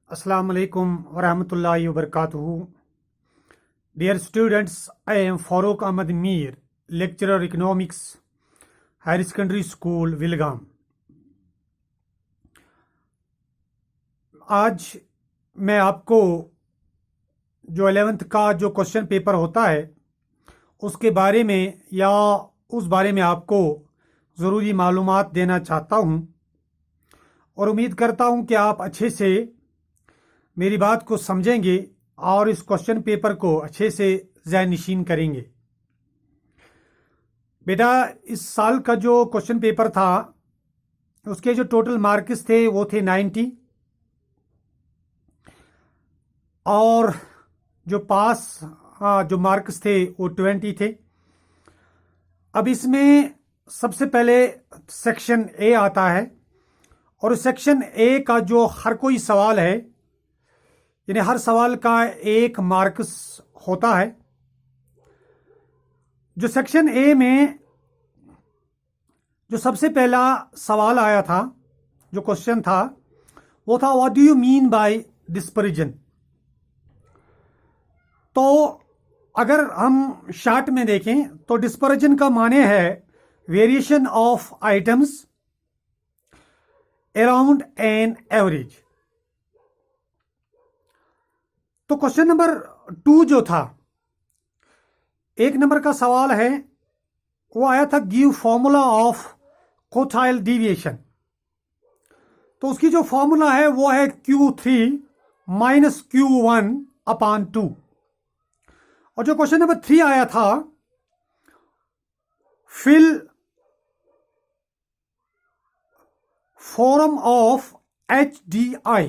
Assalamu alaikum warahmatullahi wabarakatuh. Dear students, I am Farooq Ahmad Mir, lecturer economics, Higher Secondary School, Wilgam. आज मैं आपको जो 11th का जो क्वेश्चन पेपर होता है उसके बारे में या उस बारे में आपको ज़रूरी मालूमात देना चाहता हूँ और उम्मीद करता हूँ कि आप अच्छे से मेरी बात को समझेंगे और इस क्वेश्चन पेपर को अच्छे से ज़हन नशीन करेंगे। बेटा, इस साल का जो क्वेश्चन पेपर था उसके जो टोटल मार्क्स थे वो थे 90 और जो पास जो मार्क्स थे वो 20 थे। अब इसमें सबसे पहले सेक्शन ए आता है और सेक्शन ए का जो हर कोई सवाल है यानी हर सवाल का 1 मार्क्स होता है। जो सेक्शन ए में जो सबसे पहला सवाल आया था, जो क्वेश्चन था वो था what do you mean by dispersion. तो अगर हम शार्ट में देखें तो डिस्पर्जन का माने है variation of items around an average. तो क्वेश्चन नंबर 2 जो था, 1 नंबर का सवाल है, वो आया था गिव फॉर्मूला ऑफ क्वोटाइल डिविएशन। तो उसकी जो फॉर्मूला है वो है Q3 माइनस Q1 अपॉन 2। और जो क्वेश्चन नंबर 3 आया था फिल फॉर्म ऑफ HDI।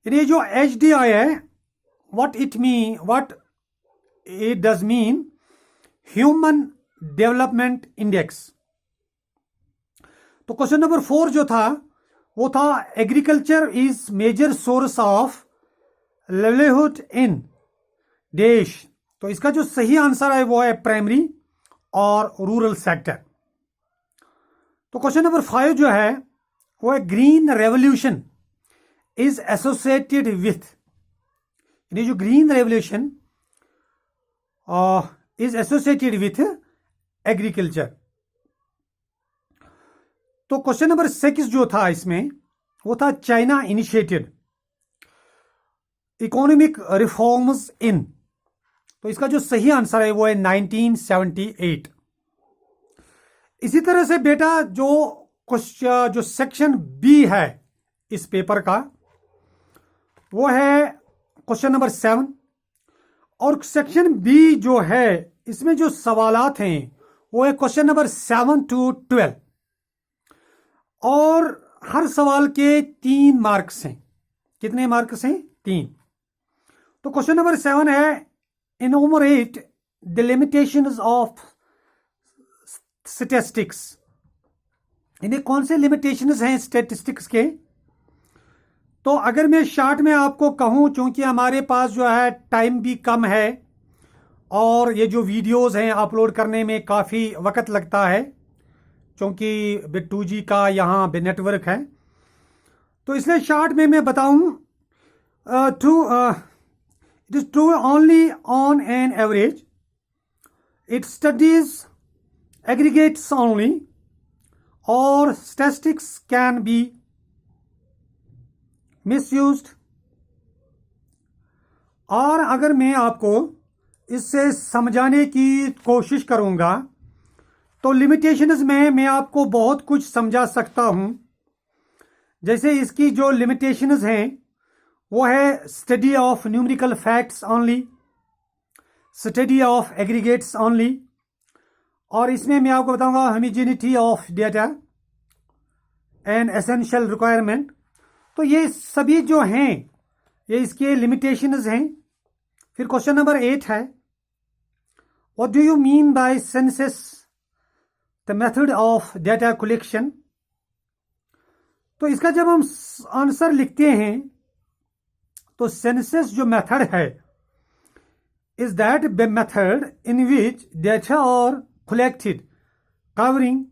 यानी जो HDI है what it does mean human development index। तो क्वेश्चन नंबर 4 जो था वो था agriculture is major source of livelihood in देश। तो इसका जो सही आंसर है वो है प्राइमरी और रूरल सेक्टर। तो क्वेश्चन नंबर 5 जो है वो है green revolution is associated with. यानी जो green revolution is associated with agriculture. तो क्वेश्चन नंबर 6 जो था इसमें वो था चाइना इनिशिएटेड इकोनॉमिक रिफॉर्म्स इन। तो इसका जो सही आंसर है वो है 1978। इसी तरह से बेटा जो सेक्शन बी है इस पेपर का वो है क्वेश्चन नंबर 7। और सेक्शन बी जो है इसमें जो सवालात हैं वो है क्वेश्चन नंबर 7 to 12 और हर सवाल के 3 मार्क्स हैं। कितने मार्क्स हैं? 3। तो क्वेश्चन नंबर 7 है enumerate the limitations of statistics. यानी कौन से लिमिटेशंस हैं स्टैटिस्टिक्स के। तो अगर मैं शॉर्ट में आपको कहूं, चूंकि हमारे पास जो है टाइम भी कम है और ये जो वीडियोस हैं अपलोड करने में काफ़ी वक्त लगता है क्योंकि 2G का यहाँ पे नेटवर्क है, तो इसलिए शॉर्ट में मैं बताऊं it is true only on an average, it studies aggregates only और स्टैटिस्टिक्स कैन बी मिसयूज्ड। और अगर मैं आपको इससे समझाने की कोशिश करूंगा तो लिमिटेशंस में मैं आपको बहुत कुछ समझा सकता हूं। जैसे इसकी जो लिमिटेशंस हैं वो है study of numerical facts only, study of aggregates only, और इसमें मैं आपको बताऊंगा homogeneity of data and essential requirement. तो ये सभी जो हैं ये इसके लिमिटेशंस हैं। फिर क्वेश्चन नंबर 8 है what do you mean by census the method of data collection. तो इसका जब हम आंसर लिखते हैं तो सेंसस जो मेथड है is that the method in which data are collected covering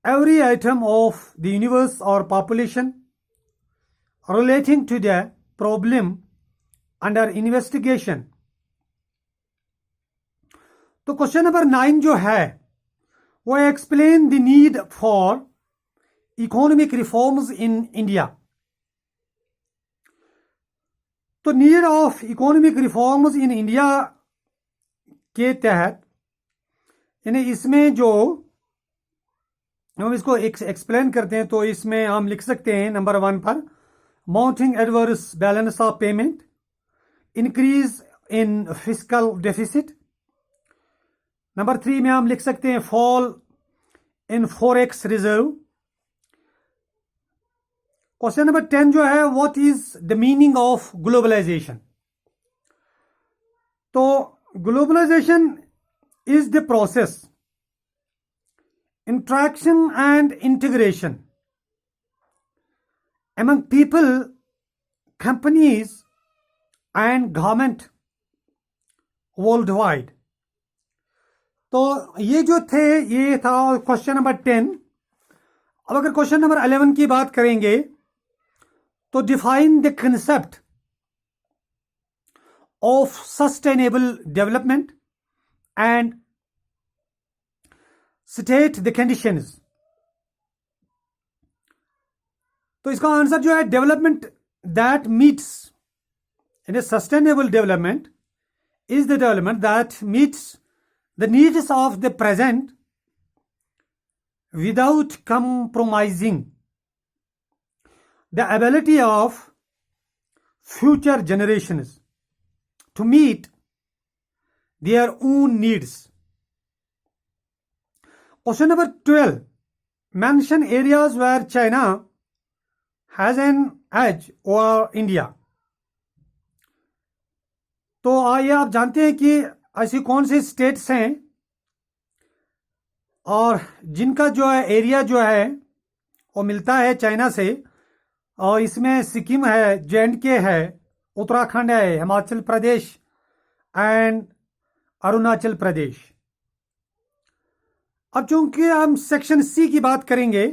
every item of the universe और population relating to the problem under investigation. तो क्वेश्चन नंबर 9 जो है वो explain the need for economic reforms in India. तो need of economic reforms in India के तहत यानी इसमें जो हम इसको एक्सप्लेन करते हैं तो इसमें हम लिख सकते हैं नंबर 1 पर mounting adverse balance of payment, increase in fiscal deficit. Number 3 में हम लिख सकते हैं fall in forex reserve. Question number 10 जो है what is the meaning of globalization. तो globalization is the process, interaction and integration among people, companies and government worldwide. तो ये जो थे ये था क्वेश्चन नंबर 10. अब अगर क्वेश्चन नंबर 11 की बात करेंगे तो define the concept of sustainable development and state the conditions. तो इसका आंसर जो है development that meets in sustainable development is the development that meets the needs of the present without compromising the ability of future generations to meet their own needs. Question number 12. Mention areas where China has an edge over India. तो आइए आप जानते हैं कि ऐसी कौन सी states हैं और जिनका जो है एरिया जो है वो मिलता है चाइना से. और इसमें सिक्किम है, J&K है, उत्तराखंड है, हिमाचल प्रदेश एंड अरुणाचल प्रदेश. अब चूंकि हम सेक्शन सी की बात करेंगे,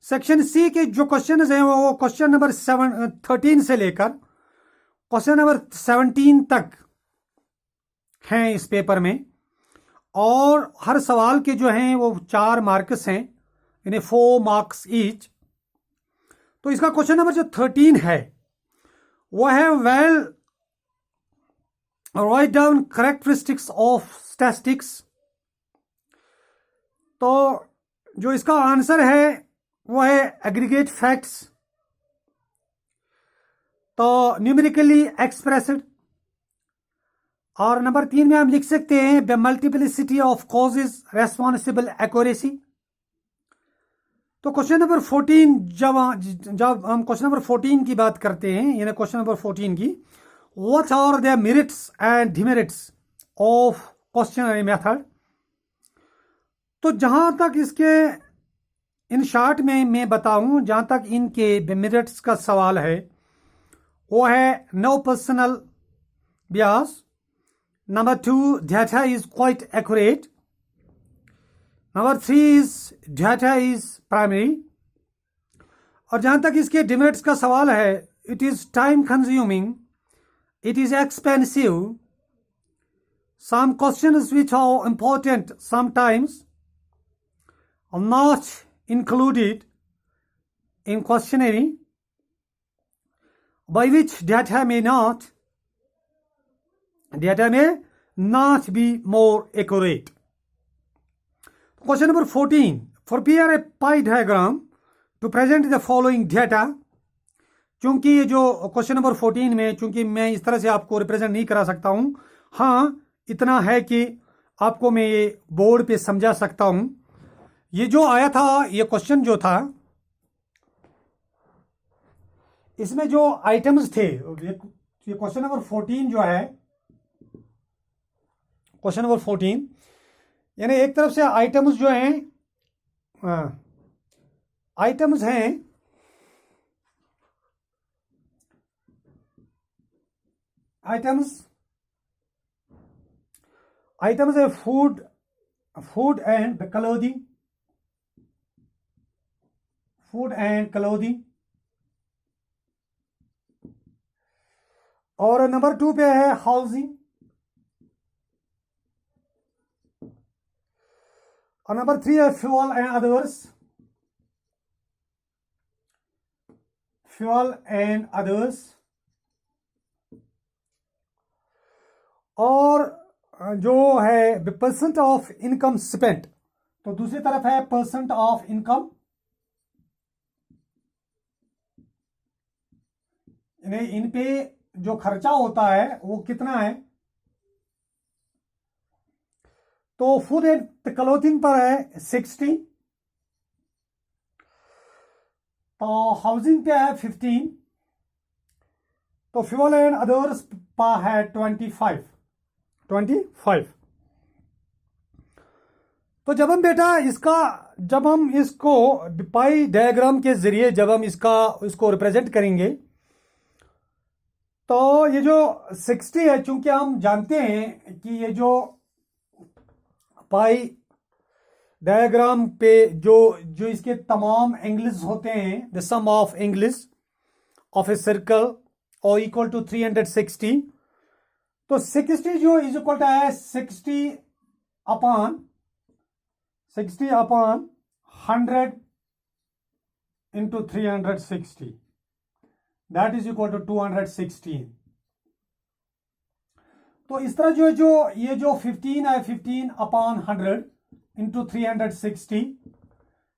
सेक्शन सी के जो क्वेश्चन हैं वो क्वेश्चन नंबर 13 से लेकर क्वेश्चन नंबर 17 तक हैं इस पेपर में. और हर सवाल के जो हैं वो 4 मार्क्स हैं, यानी 4 मार्क्स ईच. तो इसका क्वेश्चन नंबर जो 13 है वो है well write down characteristics of statistics. तो जो इसका आंसर है वो है एग्रीगेट फैक्ट्स. तो न्यूमेरिकली एक्सप्रेस्ड. और नंबर 3 में हम लिख सकते हैं the multiplicity of causes responsible accuracy. तो क्वेश्चन नंबर 14 जब हम क्वेश्चन नंबर 14 की बात करते हैं, यानी क्वेश्चन नंबर 14 की what are the merits and demerits of questionnaire method. तो जहां तक इसके इन शॉर्ट में मैं बताऊं, जहां तक इनके मेरिट्स का सवाल है वो है no personal bias. Number 2, data is quite accurate. Number 3 is data is primary. और जहां तक इसके डिमेरिट्स का सवाल है, it is time consuming, it is expensive, some questions which are important sometimes are not included in questionnaire, by which data may not be more accurate. Question number 14. Prepare a pie diagram to present the following data. चूंकि ये जो question number 14 में चूंकि मैं इस तरह से आपको रिप्रेजेंट नहीं करा सकता हूं, हाँ इतना है कि आपको मैं ये बोर्ड पे समझा सकता हूं. ये जो आया था, ये क्वेश्चन जो था, इसमें जो आइटम्स थे, ये क्वेश्चन नंबर 14 जो है, क्वेश्चन नंबर 14 यानी एक तरफ से आइटम्स जो हैं, आइटम्स हैं आइटम्स है फूड एंड क्लोथिंग, और नंबर 2 पे है हाउसिंग, और नंबर 3 है fuel and others, fuel and others, और जो है परसेंट ऑफ इनकम स्पेंट, तो दूसरी तरफ है परसेंट ऑफ इनकम, इन पे जो खर्चा होता है वो कितना है। तो फूड एंड क्लोथिंग पर है 60, तो हाउसिंग पे है 15, तो फ्यूल एंड अदर्स पा है 25। तो जब हम बेटा जब हम इसको पाई डायग्राम के जरिए जब हम इसको रिप्रेजेंट करेंगे, तो ये जो 60 है, चूंकि हम जानते हैं कि ये जो पाई डायग्राम पे जो इसके तमाम एंगल्स होते हैं, the sum of angles of a circle और इक्वल टू 360, तो 60 जो इज इक्वल टू है 60 upon 100 into 360, that is equal to 216। तो इस तरह ये जो 15 है, 15 upon 100 into 360,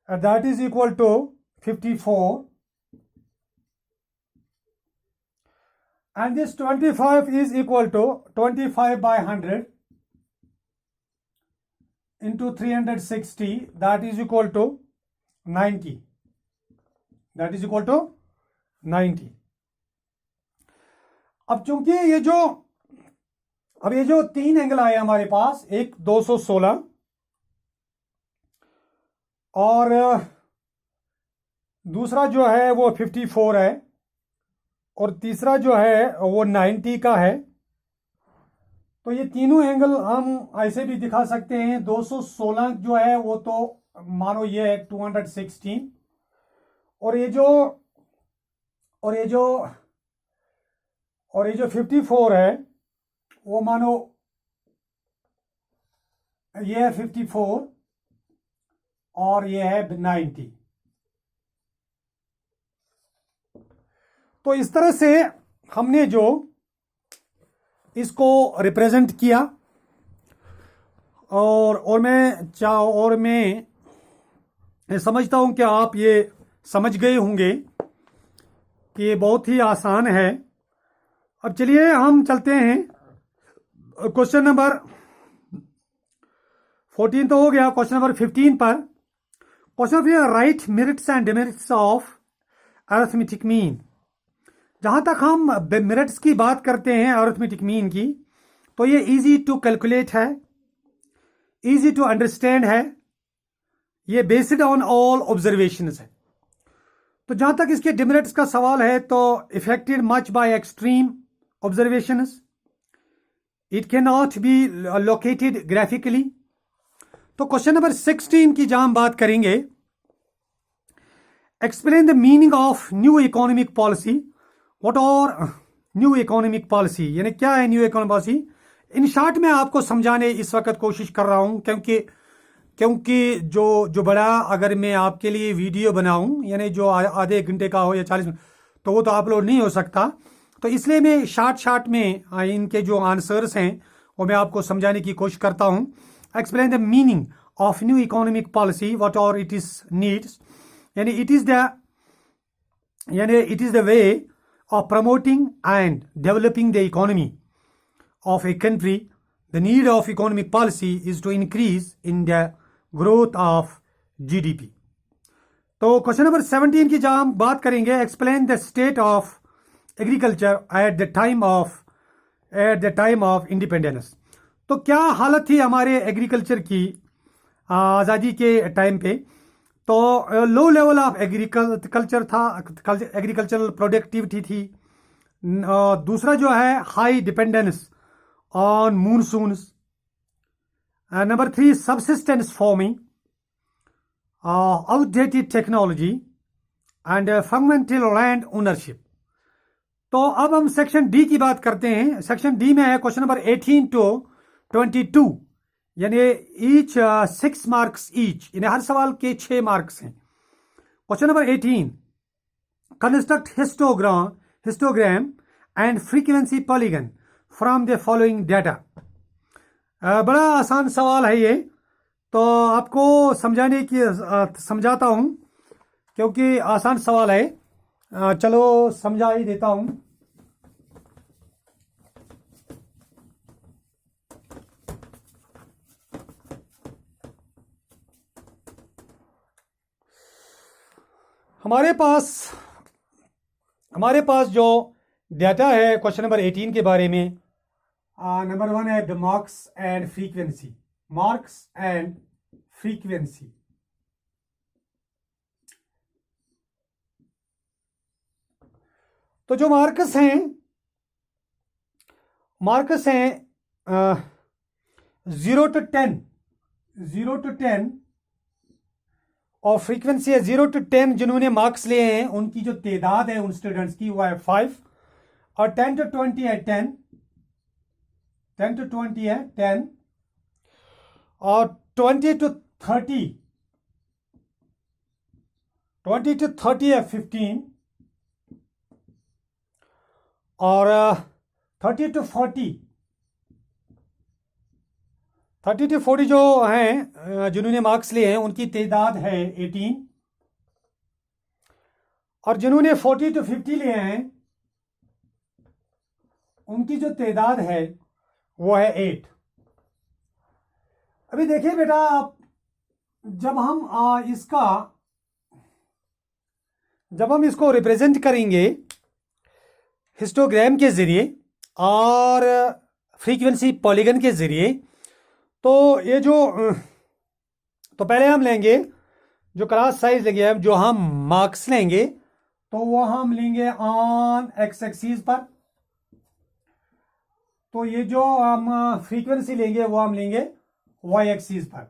that is equal to 54, and this 25 is equal to 25 by 100 into 360, that is equal to 90, that is equal to 90। अब चूंकि ये जो तीन एंगल आए हमारे पास, एक 216 और दूसरा जो है वो 54 है, और तीसरा जो है वो 90 का है, तो ये तीनों एंगल हम ऐसे भी दिखा सकते हैं। 216 जो है वो तो मानो ये है 216, और ये जो 54 है वो मानो ये है 54 और ये है 90। तो इस तरह से हमने जो इसको रिप्रेजेंट किया, और मैं समझता हूं कि आप ये समझ गए होंगे कि ये बहुत ही आसान है। अब चलिए हम चलते हैं क्वेश्चन नंबर 14 तो हो गया, क्वेश्चन नंबर 15 पर। Question right merits and demerits of arithmetic mean. जहां तक हम मेरिट्स की बात करते हैं अरिथमेटिक मीन की, तो ये इजी टू कैलकुलेट है, इजी टू अंडरस्टैंड है, ये बेस्ड ऑन ऑल ऑब्जर्वेशंस है। तो जहां तक इसके डिमेरिट्स का सवाल है, तो affected much by extreme observations, it can not be located graphically. तो क्वेश्चन नंबर 16 की जहां हम बात करेंगे, explain the meaning of new economic policy. What are new economic policy, यानी क्या है new economic policy. In short में आपको समझाने इस वक्त कोशिश कर रहा हूं, क्योंकि जो बड़ा अगर मैं आपके लिए वीडियो बनाऊं, यानी जो आधे घंटे का हो या 40 मिनट, तो वो तो अपलोड नहीं हो सकता। तो इसलिए मैं शॉर्ट में इनके जो आंसर्स हैं वो मैं आपको समझाने की कोशिश करता हूं। Explain the meaning of new economic policy, what are it is needs, यानी it is the way of promoting and developing the economy of a country. The need of economic policy is to increase in the growth of GDP. तो question number 17 की जहां हम बात करेंगे, explain the state of agriculture eight the time of independence. तो क्या हालत थी हमारे एग्रीकल्चर की आज़ादी के टाइम पे। तो लो लेवल ऑफ एग्रीकल्चर था, एग्रीकल्चरल प्रोडक्टिविटी थी। दूसरा जो है high dependence on monsoons. Number 3 subsistence farming, outdated technology and fundamental land ownership. तो अब हम सेक्शन डी की बात करते हैं। सेक्शन डी में है क्वेश्चन नंबर 18 टू 22, यानी ईच 6 मार्क्स ईच, यानी हर सवाल के 6 मार्क्स हैं। Question number 18, construct histogram and frequency polygon from the following data. बड़ा आसान सवाल है ये, तो आपको समझाता हूं क्योंकि आसान सवाल है। चलो समझा ही देता हूं। हमारे पास जो डाटा है क्वेश्चन नंबर 18 के बारे में, नंबर 1 है द मार्क्स एंड फ्रीक्वेंसी। तो जो मार्क्स हैं 0 to 10 और फ्रीक्वेंसी है 0 to 10। जिन्होंने मार्क्स लिए हैं उनकी जो तादाद है उन स्टूडेंट्स की वो है 5, और 10 to 20 है 10, और 20 to 30 है 15, और 30 to 40 जो हैं जिन्होंने मार्क्स लिए हैं उनकी तादाद है 18, और जिन्होंने 40 to 50 लिए हैं उनकी जो तादाद है वो है 8। अभी देखिए बेटा, जब हम इसको रिप्रेजेंट करेंगे हिस्टोग्राम के जरिए और फ्रीक्वेंसी पॉलीगन के जरिए, तो ये तो पहले हम लेंगे जो क्लास साइज लेंगे, जो हम मार्क्स लेंगे तो वो हम लेंगे ऑन एक्स एक्सिस पर। तो ये जो हम फ्रीक्वेंसी लेंगे वो हम लेंगे वाई एक्सिस पर।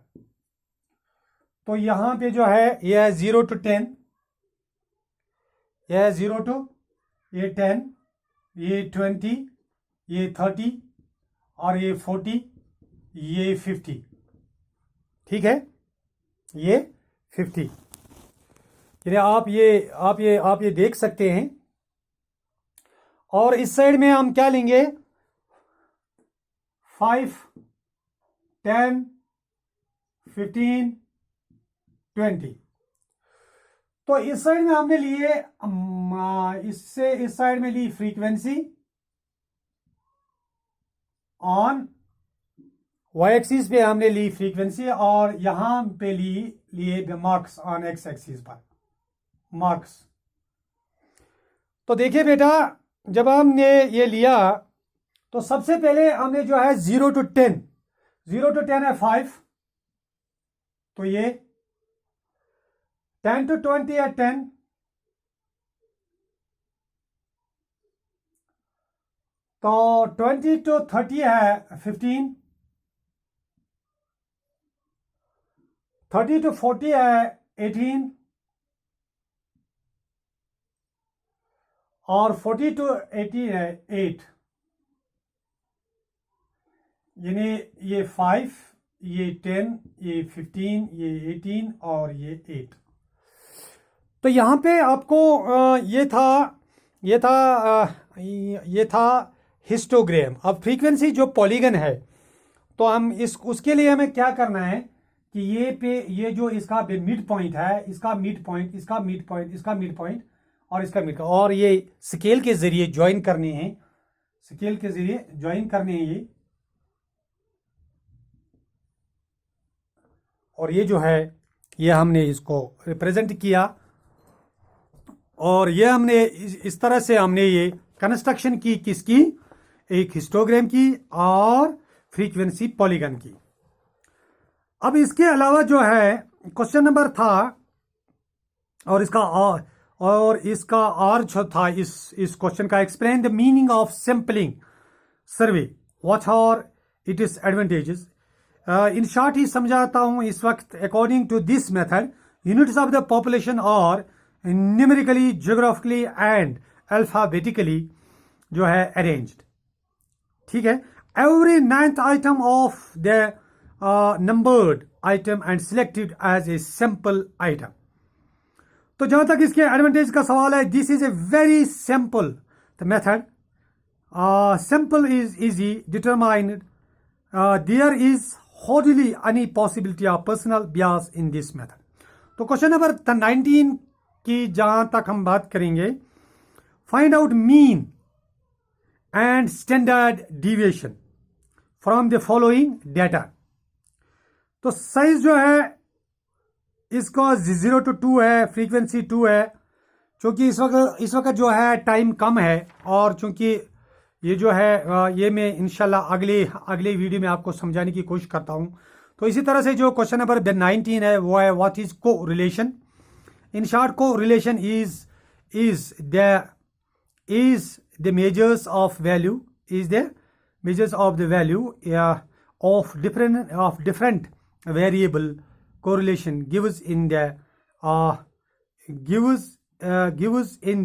तो यहां पे जो है ये है 0 to 10, यह है 0 to ये 10, ये 20, ये 30, और ये 40, ये 50। ठीक है, ये 50। यानी आप ये देख सकते हैं। और इस साइड में हम क्या लेंगे, 5, 10, 15, 20। तो इस साइड में हमने लिए इस साइड में ली फ्रीक्वेंसी ऑन वाई एक्सिस पे, हमने ली फ्रीक्वेंसी, और यहां पे लिए मार्क्स ऑन एक्स एक्सिस पर मार्क्स। तो देखिए बेटा, जब हमने ये लिया तो सबसे पहले हमने जो है 0 to 10 है 5, तो ये 10 to 20 है 10, तो 20 to 30 है 15, 30 to 40 है 18, और 40 to 80 है 8। यानी ये 5, ये 10, ये 15, ये 18 और ये 8। तो यहां पे आपको ये था हिस्टोग्राम। अब फ्रीक्वेंसी जो पॉलीगन है, तो हम उसके लिए हमें क्या करना है कि ये जो इसका मिड पॉइंट है, इसका मिड पॉइंट, इसका मिड पॉइंट, इसका मिड पॉइंट और इसका मिड, और ये स्केल के जरिए ज्वाइन करने हैं, ये। और ये जो है ये हमने इसको रिप्रेजेंट किया, और ये हमने इस तरह से हमने ये कंस्ट्रक्शन की, किसकी, एक हिस्टोग्राम की और फ्रीक्वेंसी पॉलीगन की। अब इसके अलावा जो है क्वेश्चन नंबर था, और इसका और जो था इस क्वेश्चन का, explain the meaning of sampling survey, what are it is advantages. In short ही समझाता हूं इस वक्त। According to this method, units of the population और न्यूमेरिकली, ज्योग्राफिकली एंड अल्फाबेटिकली जो है अरेंज्ड, ठीक है। Every 9th item of the numbered item and selected as a simple item. तो जहां तक इसके एडवांटेज का सवाल है, this is a very simple the method. Simple is easy, determined, there is hardly any possibility of personal bias in this method। तो question number 19 की जहां तक हम बात करेंगे, find out mean and standard deviation from the following data. तो size जो है इसका 0 to 2 है, फ्रीक्वेंसी 2 है। चूंकि इस वक्त जो है टाइम कम है, और चूंकि ये जो है ये मैं इंशाल्लाह अगले वीडियो में आपको समझाने की कोशिश करता हूं। तो इसी तरह से जो क्वेश्चन नंबर 19 है वो है व्हाट इज को रिलेशन। इन शॉर्ट, को relation is the measures of value, is the measures of the value of different variable correlation gives in the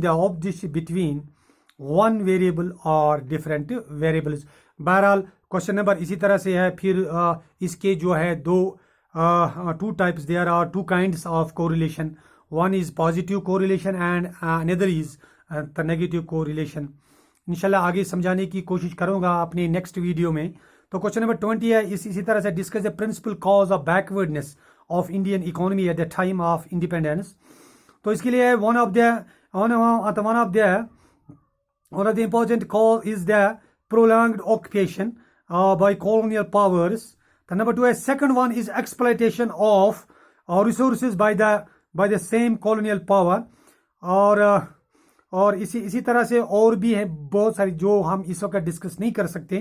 opposition between one variable or different variables। बहरहाल question number इसी तरह से है। फिर इसके जो है two types, there are two kinds of correlation, one is positive correlation and another is the negative correlation। इंशाल्लाह आगे समझाने की कोशिश करूंगा अपने नेक्स्ट वीडियो में। तो क्वेश्चन नंबर 20 है, इसी तरह से discuss the principal cause of backwardness of Indian economy at the time of independence. तो इसके लिए one of the important cause is the prolonged occupation by colonial powers. Number 2 है, second one is exploitation of resources by the same colonial power. और इसी तरह से और भी है बहुत सारी जो हम इस वक्त डिस्कस नहीं कर सकते।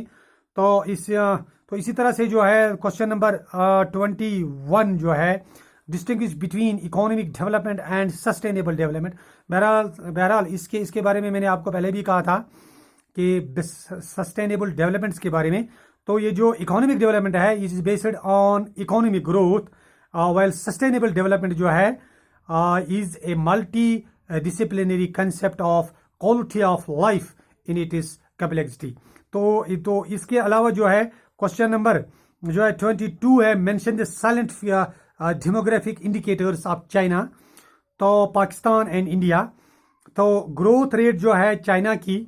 तो इसी तरह से जो है क्वेश्चन नंबर 21 जो है, distinguish between economic development and sustainable development. बहरहाल इसके बारे में मैंने आपको पहले भी कहा था कि सस्टेनेबल डेवलपमेंट्स के बारे में। तो ये जो इकोनॉमिक डेवलपमेंट है it is based on economic growth, while sustainable development जो है is a multi disciplinary concept of quality of life in its complexity। तो इसके अलावा जो है क्वेश्चन नंबर जो है 22 है, mention the silent demographic indicators of China, तो पाकिस्तान एंड इंडिया। तो ग्रोथ रेट जो है चाइना की,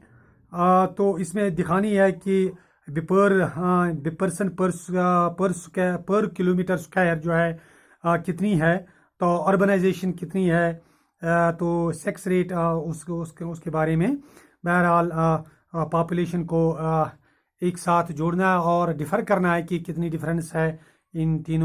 तो इसमें दिखानी है कि पर्सन पर किलोमीटर स्क्वायर जो है कितनी है, तो अर्बनाइजेशन कितनी है, तो सेक्स रेट उसके बारे में। बहरहाल पॉपुलेशन को एक साथ जोड़ना और डिफर करना है कि कितनी डिफरेंस है इन तीनों